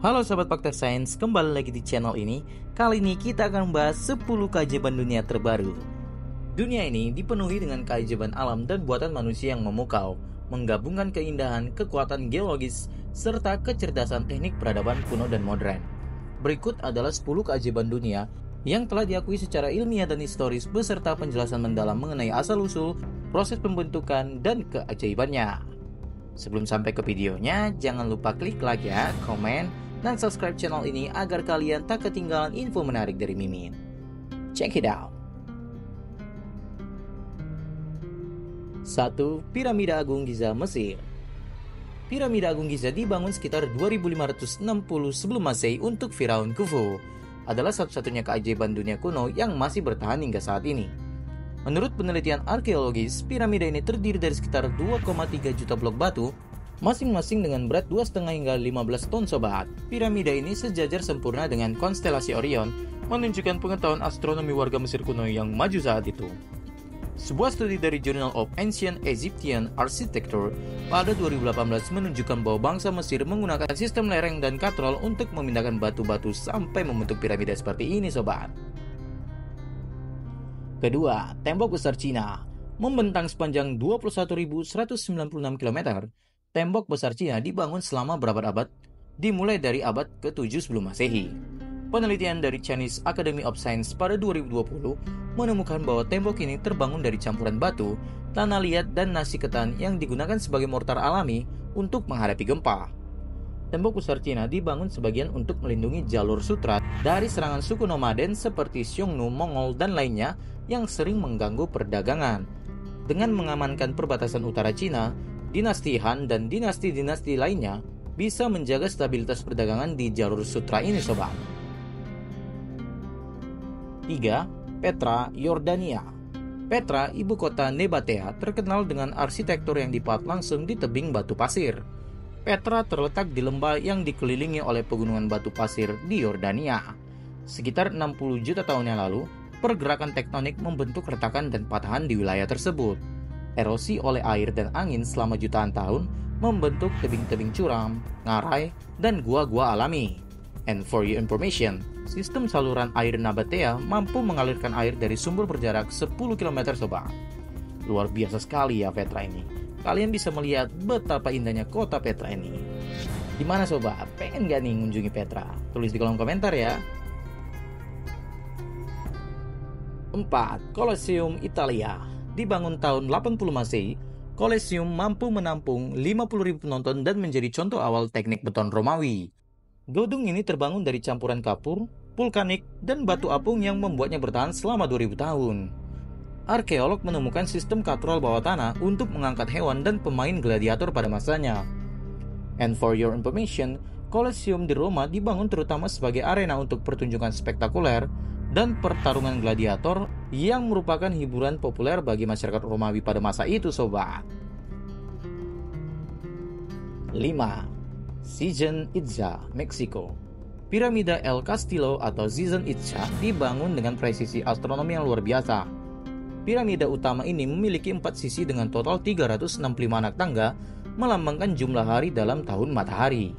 Halo Sobat Fakta Sains, kembali lagi di channel ini. Kali ini kita akan membahas 10 keajaiban dunia terbaru. Dunia ini dipenuhi dengan keajaiban alam dan buatan manusia yang memukau, menggabungkan keindahan, kekuatan geologis, serta kecerdasan teknik peradaban kuno dan modern. Berikut adalah 10 keajaiban dunia yang telah diakui secara ilmiah dan historis beserta penjelasan mendalam mengenai asal-usul, proses pembentukan, dan keajaibannya. Sebelum sampai ke videonya, jangan lupa klik like ya, komen, dan subscribe channel ini agar kalian tak ketinggalan info menarik dari Mimin. Check it out. 1. Piramida Agung Giza, Mesir. Piramida Agung Giza dibangun sekitar 2560 sebelum Masehi untuk Firaun Khufu. Adalah satu-satunya keajaiban dunia kuno yang masih bertahan hingga saat ini. Menurut penelitian arkeologis, piramida ini terdiri dari sekitar 2,3 juta blok batu, masing-masing dengan berat 2,5 hingga 15 ton sobat. Piramida ini sejajar sempurna dengan konstelasi Orion, menunjukkan pengetahuan astronomi warga Mesir kuno yang maju saat itu. Sebuah studi dari Journal of Ancient Egyptian Architecture pada 2018 menunjukkan bahwa bangsa Mesir menggunakan sistem lereng dan katrol untuk memindahkan batu-batu sampai membentuk piramida seperti ini sobat. Kedua, tembok besar Cina. Membentang sepanjang 21.196 km, tembok besar Cina dibangun selama berabad-abad, dimulai dari abad ke-7 sebelum Masehi. Penelitian dari Chinese Academy of Science pada 2020 menemukan bahwa tembok ini terbangun dari campuran batu, tanah liat, dan nasi ketan yang digunakan sebagai mortar alami untuk menghadapi gempa. Tembok besar Cina dibangun sebagian untuk melindungi jalur sutra dari serangan suku nomaden seperti Xiongnu, Mongol, dan lainnya yang sering mengganggu perdagangan. Dengan mengamankan perbatasan utara Cina, dinasti Han dan dinasti-dinasti lainnya bisa menjaga stabilitas perdagangan di jalur sutra ini sobat. 3. Petra, Yordania. Petra, ibu kota Nebatea, terkenal dengan arsitektur yang dipahat langsung di tebing batu pasir. Petra terletak di lembah yang dikelilingi oleh pegunungan batu pasir di Yordania. Sekitar 60 juta tahun yang lalu, pergerakan tektonik membentuk retakan dan patahan di wilayah tersebut. Erosi oleh air dan angin selama jutaan tahun membentuk tebing-tebing curam, ngarai, dan gua-gua alami. And for your information, sistem saluran air Nabatea mampu mengalirkan air dari sumber berjarak 10 km sobat. Luar biasa sekali ya Petra ini. Kalian bisa melihat betapa indahnya kota Petra ini. Gimana sobat? Pengen gak nih mengunjungi Petra? Tulis di kolom komentar ya. 4. Colosseum, Italia. Dibangun tahun 80 Masehi, Colosseum mampu menampung 50.000 penonton dan menjadi contoh awal teknik beton Romawi. Gedung ini terbangun dari campuran kapur, vulkanik, dan batu apung yang membuatnya bertahan selama 2000 tahun. Arkeolog menemukan sistem katrol bawah tanah untuk mengangkat hewan dan pemain gladiator pada masanya. And for your information, Colosseum di Roma dibangun terutama sebagai arena untuk pertunjukan spektakuler dan pertarungan gladiator yang merupakan hiburan populer bagi masyarakat Romawi pada masa itu sobat. 5. Chichén Itzá, Meksiko. Piramida El Castillo atau Chichén Itzá dibangun dengan presisi astronomi yang luar biasa. Piramida utama ini memiliki 4 sisi dengan total 365 anak tangga, melambangkan jumlah hari dalam tahun matahari.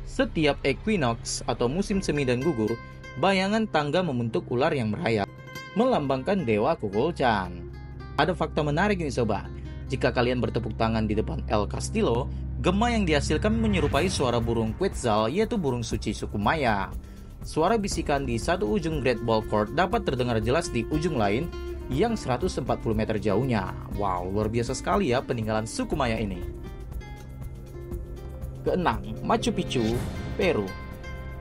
Setiap equinox atau musim semi dan gugur, bayangan tangga membentuk ular yang merayap, melambangkan dewa Kukulcan. Ada fakta menarik nih sobat. Jika kalian bertepuk tangan di depan El Castillo, gema yang dihasilkan menyerupai suara burung Quetzal, yaitu burung suci suku Maya. Suara bisikan di satu ujung Great Ball Court dapat terdengar jelas di ujung lain yang 140 meter jauhnya. Wow, luar biasa sekali ya peninggalan suku Maya ini. Keenam, Machu Picchu, Peru.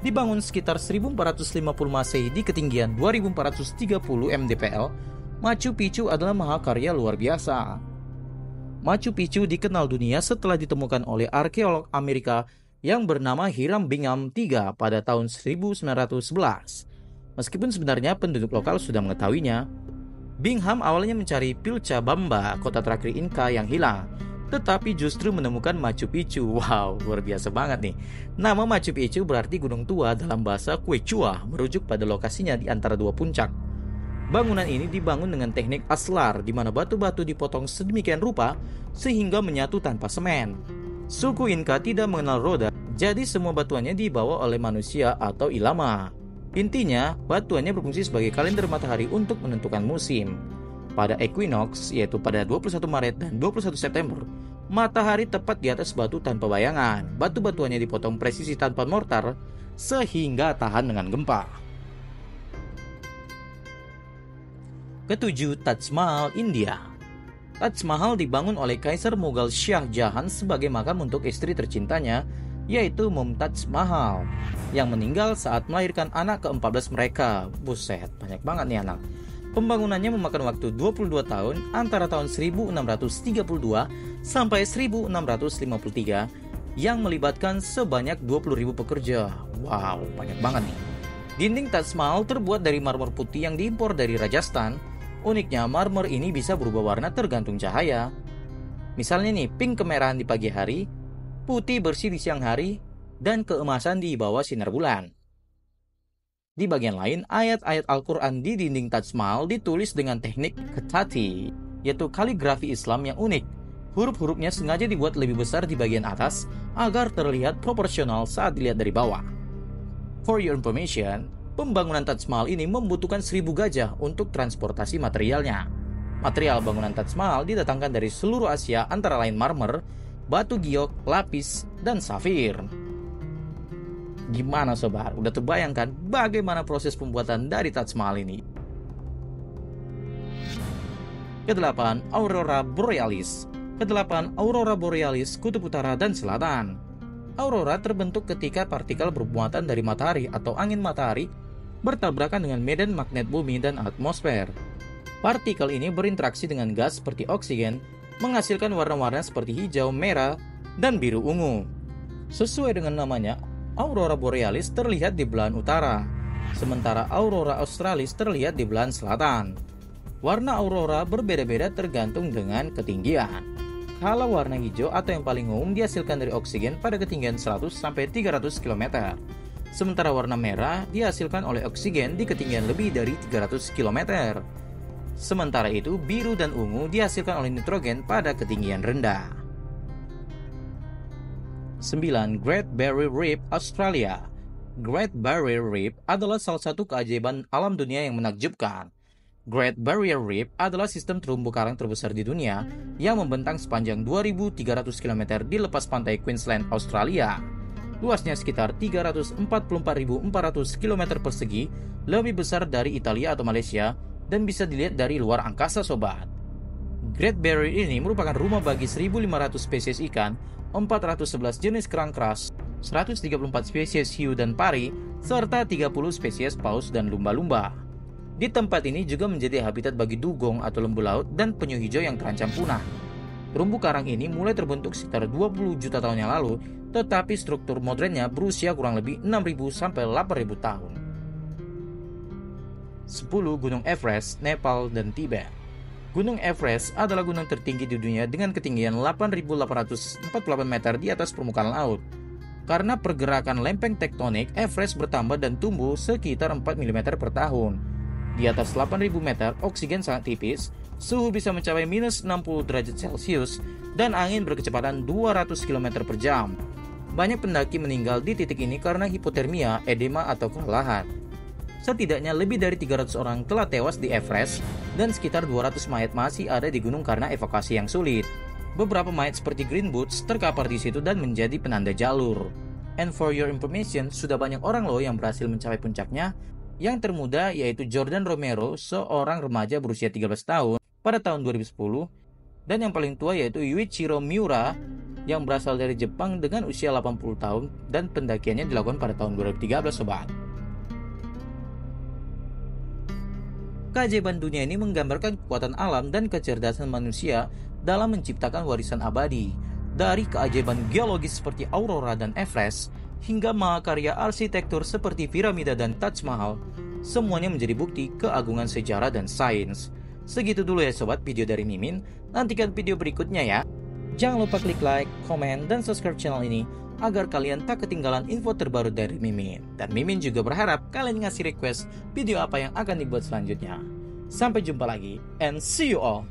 Dibangun sekitar 1450 Masehi di ketinggian 2430 mdpl, Machu Picchu adalah mahakarya luar biasa. Machu Picchu dikenal dunia setelah ditemukan oleh arkeolog Amerika yang bernama Hiram Bingham III pada tahun 1911. Meskipun sebenarnya penduduk lokal sudah mengetahuinya, Bingham awalnya mencari Pilcabamba, kota terakhir Inka yang hilang, tetapi justru menemukan Machu Picchu. Wow, luar biasa banget nih. Nama Machu Picchu berarti gunung tua dalam bahasa Quechua, merujuk pada lokasinya di antara dua puncak. Bangunan ini dibangun dengan teknik aslar, di mana batu-batu dipotong sedemikian rupa sehingga menyatu tanpa semen. Suku Inka tidak mengenal roda Jadi semua batuannya dibawa oleh manusia atau ilama. Intinya, batuannya berfungsi sebagai kalender matahari untuk menentukan musim. Pada equinox, yaitu pada 21 Maret dan 21 September, matahari tepat di atas batu tanpa bayangan. Batu-batuannya dipotong presisi tanpa mortar, sehingga tahan dengan gempa. Ketujuh, Taj Mahal, India. Taj Mahal dibangun oleh Kaisar Mughal Shah Jahan sebagai makam untuk istri tercintanya, yaitu Mumtaz Mahal, yang meninggal saat melahirkan anak ke-14 mereka. Buset, banyak banget nih anak. Pembangunannya memakan waktu 22 tahun antara tahun 1632 sampai 1653 yang melibatkan sebanyak 20.000 pekerja. Wow, banyak banget nih. Dinding Taj Mahal terbuat dari marmer putih yang diimpor dari Rajasthan. Uniknya, marmer ini bisa berubah warna tergantung cahaya. Misalnya nih, pink kemerahan di pagi hari, putih bersih di siang hari, dan keemasan di bawah sinar bulan. Di bagian lain, ayat-ayat Al-Quran di dinding Taj Mahal ditulis dengan teknik Khattati, yaitu kaligrafi Islam yang unik. Huruf-hurufnya sengaja dibuat lebih besar di bagian atas agar terlihat proporsional saat dilihat dari bawah. For your information, pembangunan Taj Mahal ini membutuhkan 1.000 gajah untuk transportasi materialnya. Material bangunan Taj Mahal didatangkan dari seluruh Asia antara lain marmer, batu giok, lapis, dan safir. Gimana sobat? Udah terbayangkan bagaimana proses pembuatan dari Taj Mahal ini? Kedelapan, Aurora Borealis. Kedelapan, Aurora Borealis, kutub utara dan selatan. Aurora terbentuk ketika partikel bermuatan dari matahari atau angin matahari bertabrakan dengan medan magnet bumi dan atmosfer. Partikel ini berinteraksi dengan gas seperti oksigen, menghasilkan warna-warna seperti hijau, merah, dan biru ungu. Sesuai dengan namanya, Aurora Borealis terlihat di belahan utara, sementara Aurora Australis terlihat di belahan selatan. Warna aurora berbeda-beda tergantung dengan ketinggian. Kalau warna hijau atau yang paling umum dihasilkan dari oksigen pada ketinggian 100-300 km. Sementara warna merah dihasilkan oleh oksigen di ketinggian lebih dari 300 km. Sementara itu, biru dan ungu dihasilkan oleh nitrogen pada ketinggian rendah. 9. Great Barrier Reef, Australia. Great Barrier Reef adalah salah satu keajaiban alam dunia yang menakjubkan. Great Barrier Reef adalah sistem terumbu karang terbesar di dunia yang membentang sepanjang 2.300 km di lepas pantai Queensland, Australia. Luasnya sekitar 344.400 km persegi, lebih besar dari Italia atau Malaysia, dan bisa dilihat dari luar angkasa sobat. Great Barrier ini merupakan rumah bagi 1.500 spesies ikan, 411 jenis kerang keras, 134 spesies hiu dan pari, serta 30 spesies paus dan lumba-lumba. Di tempat ini juga menjadi habitat bagi dugong atau lembu laut dan penyu hijau yang terancam punah. Terumbu karang ini mulai terbentuk sekitar 20 juta tahun yang lalu, tetapi struktur modernnya berusia kurang lebih 6.000 sampai 8.000 tahun. 10. Gunung Everest, Nepal dan Tibet. Gunung Everest adalah gunung tertinggi di dunia dengan ketinggian 8.848 meter di atas permukaan laut. Karena pergerakan lempeng tektonik, Everest bertambah dan tumbuh sekitar 4 mm per tahun. Di atas 8.000 meter, oksigen sangat tipis, suhu bisa mencapai minus 60 derajat Celcius, dan angin berkecepatan 200 km per jam. Banyak pendaki meninggal di titik ini karena hipotermia, edema, atau kelelahan. Setidaknya lebih dari 300 orang telah tewas di Everest, dan sekitar 200 mayat masih ada di gunung karena evakuasi yang sulit. Beberapa mayat seperti Green Boots terkapar di situ dan menjadi penanda jalur. And for your information, sudah banyak orang loh yang berhasil mencapai puncaknya. Yang termuda yaitu Jordan Romero, seorang remaja berusia 13 tahun pada tahun 2010, dan yang paling tua yaitu Yuichiro Miura yang berasal dari Jepang dengan usia 80 tahun dan pendakiannya dilakukan pada tahun 2013 sobat. Keajaiban dunia ini menggambarkan kekuatan alam dan kecerdasan manusia dalam menciptakan warisan abadi. Dari keajaiban geologis seperti Aurora dan Everest, hingga mahakarya arsitektur seperti piramida dan Taj Mahal, semuanya menjadi bukti keagungan sejarah dan sains. Segitu dulu ya sobat video dari Mimin, nantikan video berikutnya ya. Jangan lupa klik like, komen, dan subscribe channel ini agar kalian tak ketinggalan info terbaru dari Mimin. Dan Mimin juga berharap kalian ngasih request video apa yang akan dibuat selanjutnya. Sampai jumpa lagi, and see you all!